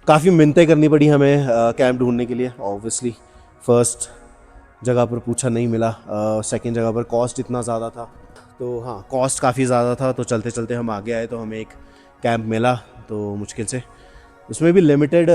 काफ़ी मिन्नतें करनी पड़ी हमें कैंप ढूंढने के लिए। ऑब्वियसली फर्स्ट जगह पर पूछा, नहीं मिला। सेकंड जगह पर कॉस्ट इतना ज़्यादा था, तो हाँ कॉस्ट काफ़ी ज़्यादा था, तो चलते चलते हम आगे आए तो हमें एक कैंप मिला, तो मुश्किल से। उसमें भी लिमिटेड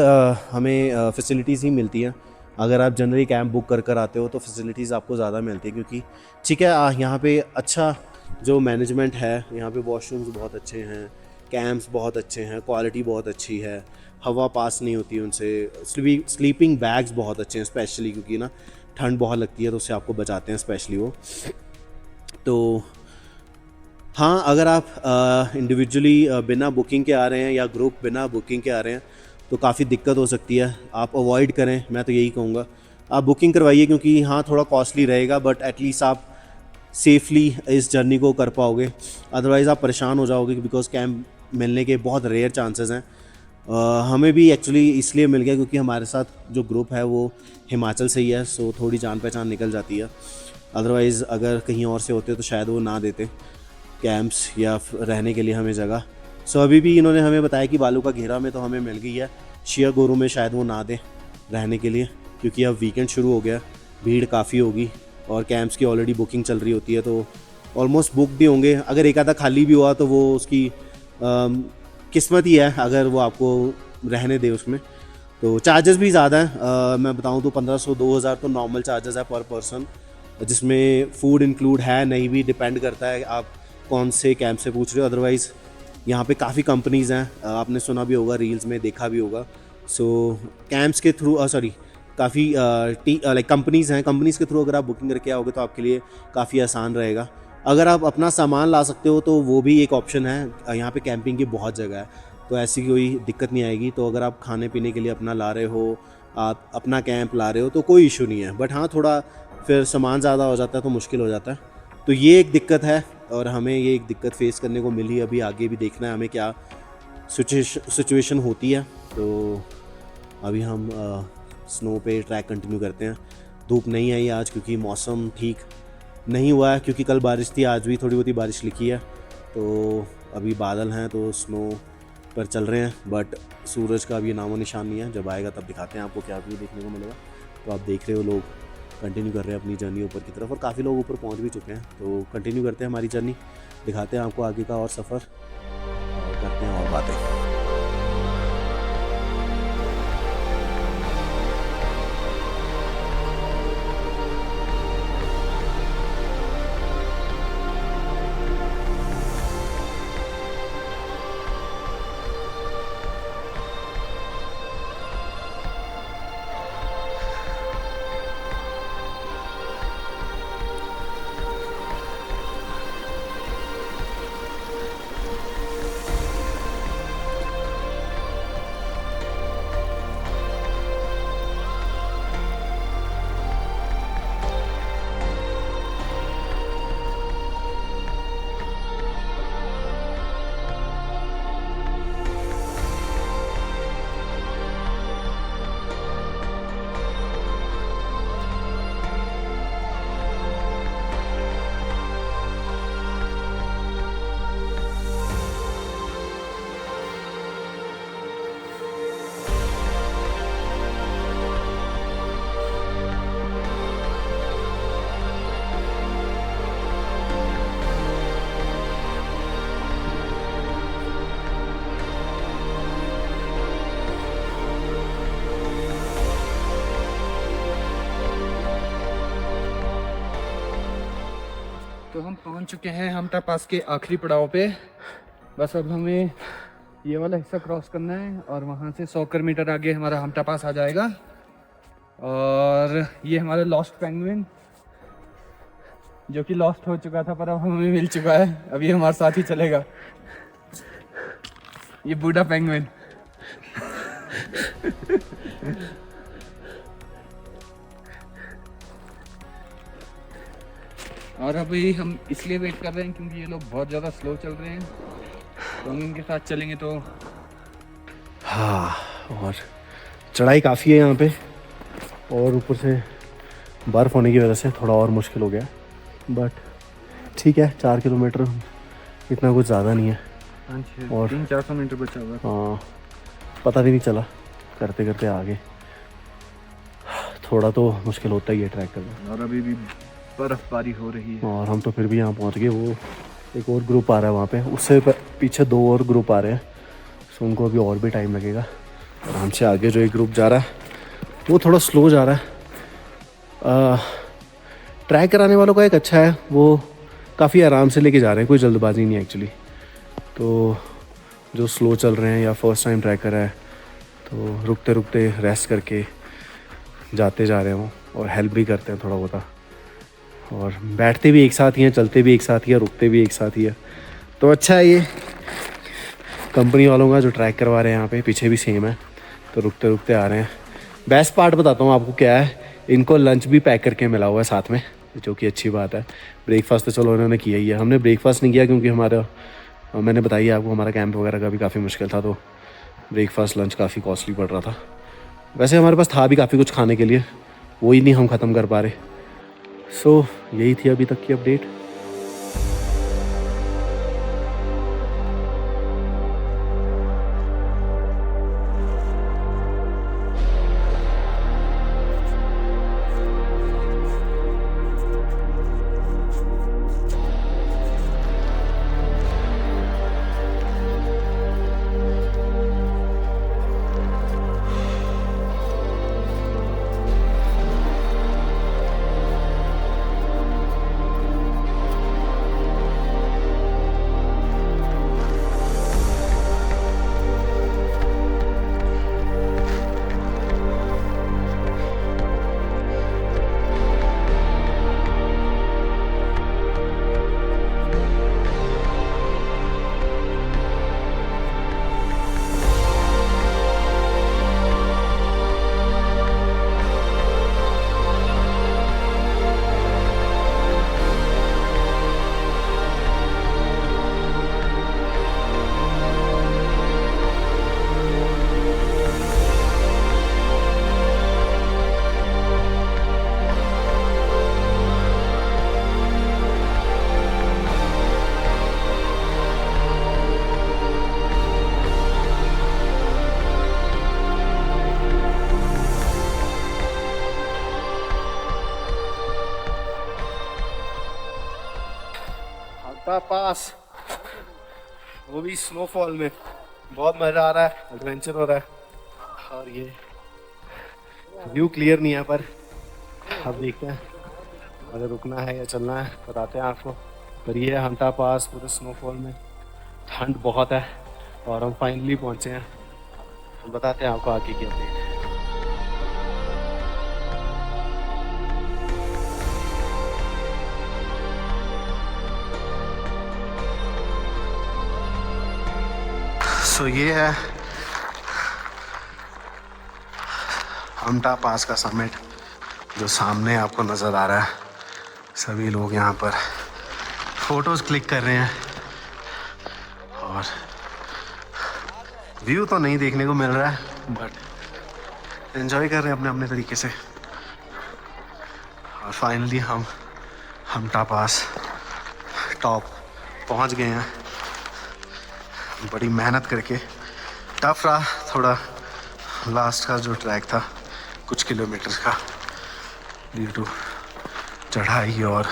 हमें फैसिलिटीज़ ही मिलती हैं। अगर आप जनरली कैंप बुक कर आते हो तो फैसिलिटीज़ आपको ज़्यादा मिलती है, क्योंकि ठीक है यहाँ पे अच्छा जो मैनेजमेंट है, यहाँ पे वॉशरूम्स बहुत अच्छे हैं, कैंप्स बहुत अच्छे हैं, क्वालिटी बहुत अच्छी है, हवा पास नहीं होती उनसे, स्लीपिंग बैग्स बहुत अच्छे हैं स्पेशली, क्योंकि ना ठंड बहुत लगती है तो उससे आपको बचाते हैं स्पेशली वो। तो हाँ, अगर आप इंडिविजुअली बिना बुकिंग के आ रहे हैं या ग्रुप बिना बुकिंग के आ रहे हैं तो काफ़ी दिक्कत हो सकती है। आप अवॉइड करें, मैं तो यही कहूँगा आप बुकिंग करवाइए, क्योंकि हाँ थोड़ा कॉस्टली रहेगा बट एटलीस्ट आप सेफली इस जर्नी को कर पाओगे। अदरवाइज़ आप परेशान हो जाओगे, बिकॉज कैंप मिलने के बहुत रेयर चांसेस हैं। हमें भी एक्चुअली इसलिए मिल गया क्योंकि हमारे साथ जो ग्रुप है वो हिमाचल से ही है, सो थोड़ी जान पहचान निकल जाती है। अदरवाइज़ अगर कहीं और से होते तो शायद वो ना देते कैंप्स या रहने के लिए हमें जगह। सो अभी भी इन्होंने हमें बताया कि बालू का घेरा में तो हमें मिल गई है, शिया गोरू में शायद वो ना दें रहने के लिए, क्योंकि अब वीकेंड शुरू हो गया, भीड़ काफ़ी होगी और कैंप्स की ऑलरेडी बुकिंग चल रही होती है, तो ऑलमोस्ट बुक भी होंगे। अगर एक आधा खाली भी हुआ तो वो उसकी किस्मत ही है, अगर वो आपको रहने दे उसमें। तो चार्जेस भी ज़्यादा हैं, मैं बताऊं तो 1500-2000 तो नॉर्मल चार्जेस है पर पर्सन, जिसमें फ़ूड इंक्लूड है नहीं भी, डिपेंड करता है आप कौन से कैंप से पूछ रहे हो। अदरवाइज़ यहाँ पे काफ़ी कंपनीज़ हैं, आपने सुना भी होगा, रील्स में देखा भी होगा। सो कैंप्स के थ्रू काफ़ी लाइक कंपनीज़ हैं, कंपनीज़ के थ्रू अगर आप बुकिंग करके आओगे तो आपके लिए काफ़ी आसान रहेगा। अगर आप अपना सामान ला सकते हो तो वो भी एक ऑप्शन है। यहाँ पे कैंपिंग की बहुत जगह है, तो ऐसी कोई दिक्कत नहीं आएगी। तो अगर आप खाने पीने के लिए अपना ला रहे हो, आप अपना कैंप ला रहे हो तो कोई इशू नहीं है। बट हाँ, थोड़ा फिर सामान ज़्यादा हो जाता है तो मुश्किल हो जाता है, तो ये एक दिक्कत है और हमें ये एक दिक्कत फेस करने को मिली। अभी आगे भी देखना है हमें क्या सिचुएशन होती है। तो अभी हम स्नो पे ट्रैक कंटिन्यू करते हैं। धूप नहीं आई आज क्योंकि मौसम ठीक नहीं हुआ है, क्योंकि कल बारिश थी, आज भी थोड़ी बहुत बारिश लिखी है। तो अभी बादल हैं तो स्नो पर चल रहे हैं, बट सूरज का अभी नामो निशान नहीं है। जब आएगा तब दिखाते हैं आपको क्या व्यू देखने को मिलेगा। तो आप देख रहे हो लोग कंटिन्यू कर रहे हैं अपनी जर्नी ऊपर की तरफ, और काफ़ी लोग ऊपर पहुंच भी चुके हैं। तो कंटिन्यू करते हैं हमारी जर्नी, दिखाते हैं आपको आगे का और सफ़र, और करते हैं और बातें। तो हम पहुंच चुके हैं हमटा पास के आखिरी पड़ाव पे। बस अब हमें ये वाला हिस्सा क्रॉस करना है और वहाँ से 100 किलोमीटर आगे हमारा हमटा पास आ जाएगा। और ये हमारा लॉस्ट पेंगुइन जो कि लॉस्ट हो चुका था पर अब हमें मिल चुका है, अभी हमारे साथ ही चलेगा। ये बूढ़ा पेंगुइन। और अभी हम इसलिए वेट कर रहे हैं क्योंकि ये लोग बहुत ज़्यादा स्लो चल रहे हैं, तो हम इनके साथ चलेंगे तो। हाँ, और चढ़ाई काफ़ी है यहाँ पे और ऊपर से बर्फ़ होने की वजह से थोड़ा और मुश्किल हो गया, बट ठीक है। 4 किलोमीटर इतना कुछ ज़्यादा नहीं है और 300-400 मीटर बचा हुआ है। हाँ, पता भी नहीं चला करते करते आगे। थोड़ा तो मुश्किल होता ही है ट्रैक करना। और अभी भी बर्फबारी हो रही है और हम तो फिर भी यहाँ पहुँच गए। वो एक और ग्रुप आ रहा है वहाँ पे, उससे पीछे 2 और ग्रुप आ रहे हैं, सो उनको अभी और भी टाइम लगेगा। और हमसे आगे जो एक ग्रुप जा रहा है वो थोड़ा स्लो जा रहा है। ट्रैक कराने वालों का एक अच्छा है, वो काफ़ी आराम से लेके जा रहे हैं, कोई जल्दबाजी नहीं है एक्चुअली। तो जो स्लो चल रहे हैं या फर्स्ट टाइम ट्रैक कर रहा है तो रुकते रुकते रेस्ट करके जाते जा रहे हों और हेल्प भी करते हैं थोड़ा बहुत। और बैठते भी एक साथ ही हैं, चलते भी एक साथ ही है, रुकते भी एक साथ ही है, तो अच्छा है। ये कंपनी वालों का जो ट्रैक करवा रहे हैं यहाँ पे पीछे भी सेम है, तो रुकते रुकते आ रहे हैं। बेस्ट पार्ट बताता हूँ आपको क्या है, इनको लंच भी पैक करके मिला हुआ है साथ में, जो कि अच्छी बात है। ब्रेकफास्ट तो चलो उन्होंने किया ही है, हमने ब्रेकफास्ट नहीं किया क्योंकि हमारा, मैंने बताया आपको, हमारा कैंप वगैरह का भी काफ़ी मुश्किल था, तो ब्रेकफास्ट लंच काफ़ी कॉस्टली पड़ रहा था। वैसे हमारे पास था भी काफ़ी कुछ खाने के लिए, वही नहीं हम ख़त्म कर पा रहे। सो यही थी अभी तक की अपडेट। पास, वो भी स्नोफॉल में, बहुत मज़ा आ रहा है, एडवेंचर हो रहा है। और ये व्यू क्लियर नहीं है पर अब देखते हैं अगर रुकना है या चलना है, बताते हैं आपको। पर ये है हमटा पास पूरे स्नोफॉल में, ठंड बहुत है और हम फाइनली पहुँचे हैं। बताते हैं आपको आगे की अपडेट। सो ये है हमटा पास का समिट जो सामने आपको नज़र आ रहा है। सभी लोग यहाँ पर फोटोज़ क्लिक कर रहे हैं और व्यू तो नहीं देखने को मिल रहा है बट एंजॉय कर रहे हैं अपने अपने तरीके से। और फाइनली हम हमटा पास टॉप पहुँच गए हैं, बड़ी मेहनत करके। टफ रहा थोड़ा लास्ट का जो ट्रैक था, कुछ किलोमीटर का, ड्यू टू चढ़ाई और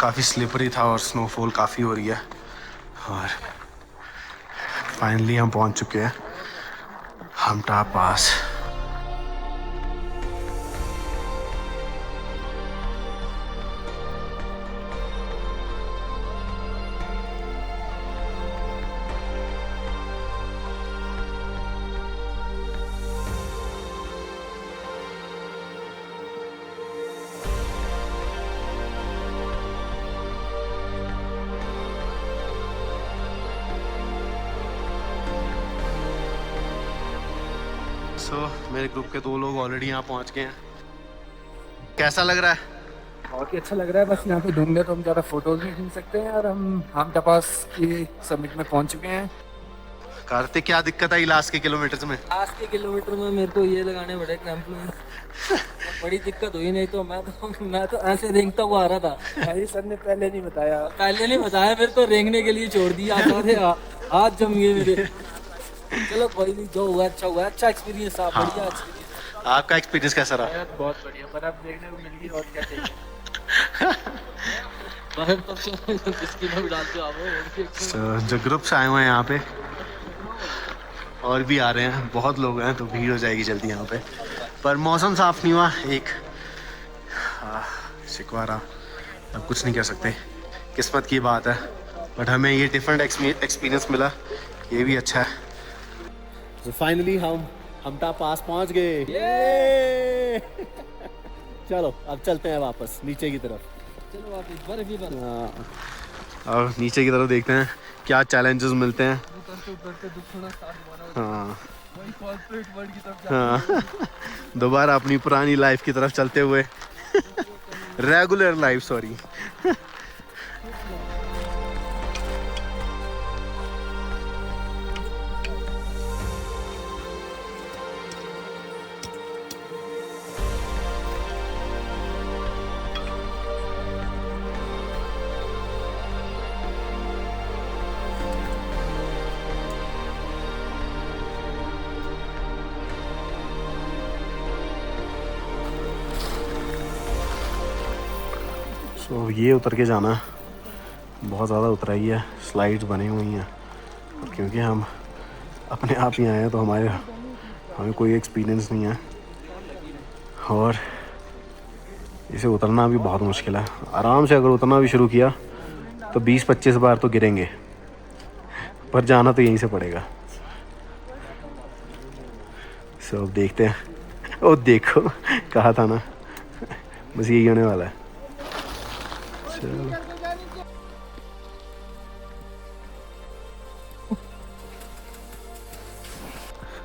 काफ़ी स्लिपरी था और स्नोफॉल काफ़ी हो रही है। और फाइनली हम पहुंच चुके हैं हमटा पास। सो मेरे ग्रुप के 2 लोग ऑलरेडी यहाँ पहुँच गए हैं। कैसा लग रहा है? बहुत ही अच्छा लग रहा है। बस यहाँ पे ढूंढने तो हम ज़्यादा फोटोज भी खींच सकते हैं और हम हामटा पास की समिट में पहुँच चुके हैं। कार्तिक, क्या दिक्कत आई लास्ट के किलोमीटर्स में? आज के किलोमीटर में मेरे को ये लगाने पड़े क्रैम्प में। बड़ी दिक्कत हुई, नहीं तो मैं तो ऐसे रेंगता हुआ आ रहा था। भाई सर ने पहले नहीं बताया। पहले नहीं बताया, मेरे को रेंगने के लिए छोड़ दिया। हाथ जम गए मेरे। चलो कोई नहीं, जो हुआ अच्छा हुआ। अच्छा एक्सपीरियंस था, बढ़िया एक्सपीरियंस। आपका एक्सपीरियंस कैसा रहा? बहुत बढ़िया, बर्फ देखने को मिल गई और क्या चाहिए। बर्फ तो बिस्किट में डालते हो। So, जो ग्रुप्स आए हुए हैं यहाँ पे और भी आ रहे हैं, बहुत लोग हैं, तो भीड़ हो जाएगी जल्दी यहाँ पे। पर मौसम साफ नहीं हुआ, एक शिकवा रहा। अब कुछ नहीं कर सकते, किस्मत की बात है। बट हमें ये डिफरेंट एक्सपीरियंस मिला, ये भी अच्छा है। तो फाइनली हम हमटा पास पहुँच गए। चलो अब चलते हैं वापस नीचे की तरफ। चलो वापस बर्फ ही बर्फ। और नीचे की तरफ देखते हैं क्या चैलेंजेस मिलते हैं। उतरते दुख थोड़ा स्टार्ट हुआ ना, हाँ वही कॉर्पोरेट वर्ल्ड की तरफ हाँ दोबारा अपनी पुरानी लाइफ की तरफ चलते हुए रेगुलर लाइफ, सॉरी। सो ये उतर के जाना बहुत ज़्यादा उतराई है, स्लाइड्स बनी हुई हैं। क्योंकि हम अपने आप ही आए हैं तो हमें कोई एक्सपीरियंस नहीं है और इसे उतरना भी बहुत मुश्किल है। आराम से अगर उतरना भी शुरू किया तो 20-25 बार तो गिरेंगे, पर जाना तो यहीं से पड़ेगा। सो अब देखते हैं। ओ देखो, कहा था ना, बस यही होने वाला है। चलो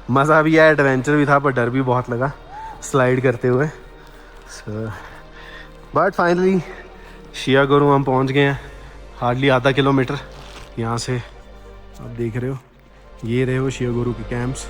मज़ा भी आया, एडवेंचर भी था, पर डर भी बहुत लगा स्लाइड करते हुए। बट फाइनली शिया गुरु हम पहुंच गए हैं। हार्डली आधा किलोमीटर यहाँ से। आप देख रहे हो, ये रहे हो शिया गुरु के कैंप्स।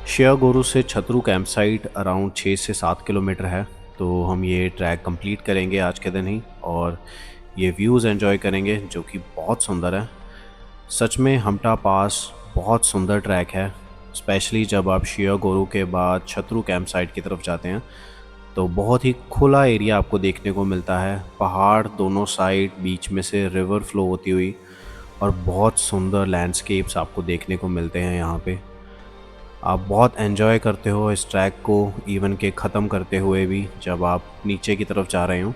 शिया गुरु से छतरू कैंप साइट अराउंड 6 से 7 किलोमीटर है। तो हम ये ट्रैक कंप्लीट करेंगे आज के दिन ही और ये व्यूज़ एंजॉय करेंगे जो कि बहुत सुंदर है। सच में हमटा पास बहुत सुंदर ट्रैक है, स्पेशली जब आप शिया गुरु के बाद छतरू कैंप साइट की तरफ जाते हैं तो बहुत ही खुला एरिया आपको देखने को मिलता है। पहाड़ दोनों साइड, बीच में से रिवर फ्लो होती हुई और बहुत सुंदर लैंडस्केप्स आपको देखने को मिलते हैं यहाँ पे। आप बहुत एंजॉय करते हो इस ट्रैक को, इवन के ख़त्म करते हुए भी जब आप नीचे की तरफ जा रहे हो।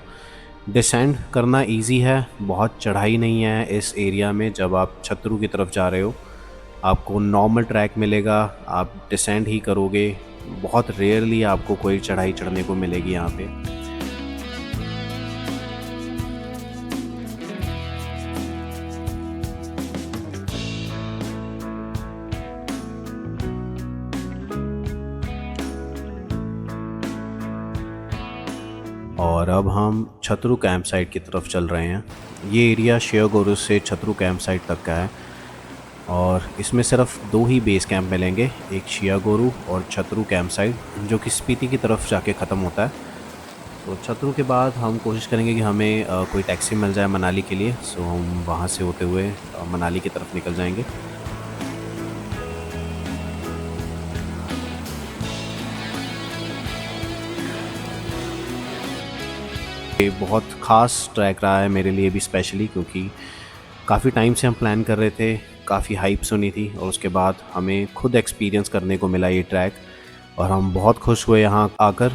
डिसेंड करना इजी है, बहुत चढ़ाई नहीं है इस एरिया में। जब आप छतरू की तरफ जा रहे हो आपको नॉर्मल ट्रैक मिलेगा, आप डिसेंड ही करोगे। बहुत रेयरली आपको कोई चढ़ाई चढ़ने को मिलेगी यहाँ पे। और अब हम छतरू कैंप साइट की तरफ चल रहे हैं। ये एरिया शिया गुरु से छतरू कैंप साइट तक का है और इसमें सिर्फ 2 ही बेस कैंप मिलेंगे, एक शिया गुरु और छतरू कैंप साइट, जो कि स्पीति की तरफ जाके ख़त्म होता है। तो छतरू के बाद हम कोशिश करेंगे कि हमें कोई टैक्सी मिल जाए मनाली के लिए। सो हम वहाँ से होते हुए मनाली की तरफ निकल जाएंगे। ये बहुत ख़ास ट्रैक रहा है मेरे लिए भी स्पेशली, क्योंकि काफ़ी टाइम से हम प्लान कर रहे थे, काफ़ी हाइप सुनी थी और उसके बाद हमें खुद एक्सपीरियंस करने को मिला ये ट्रैक और हम बहुत खुश हुए यहाँ आकर।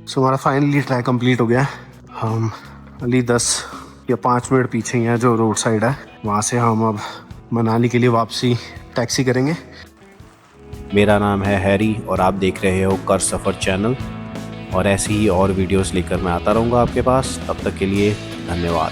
सो हमारा फाइनली ट्रैक कंप्लीट हो गया। हम अली 10 या 5 मिनट पीछे ही हैं जो रोड साइड है, वहाँ से हम अब मनाली के लिए वापसी टैक्सी करेंगे। मेरा नाम है हैरी और आप देख रहे हो कर सफ़र चैनल, और ऐसी ही और वीडियोस लेकर मैं आता रहूँगा आपके पास। तब तक के लिए धन्यवाद।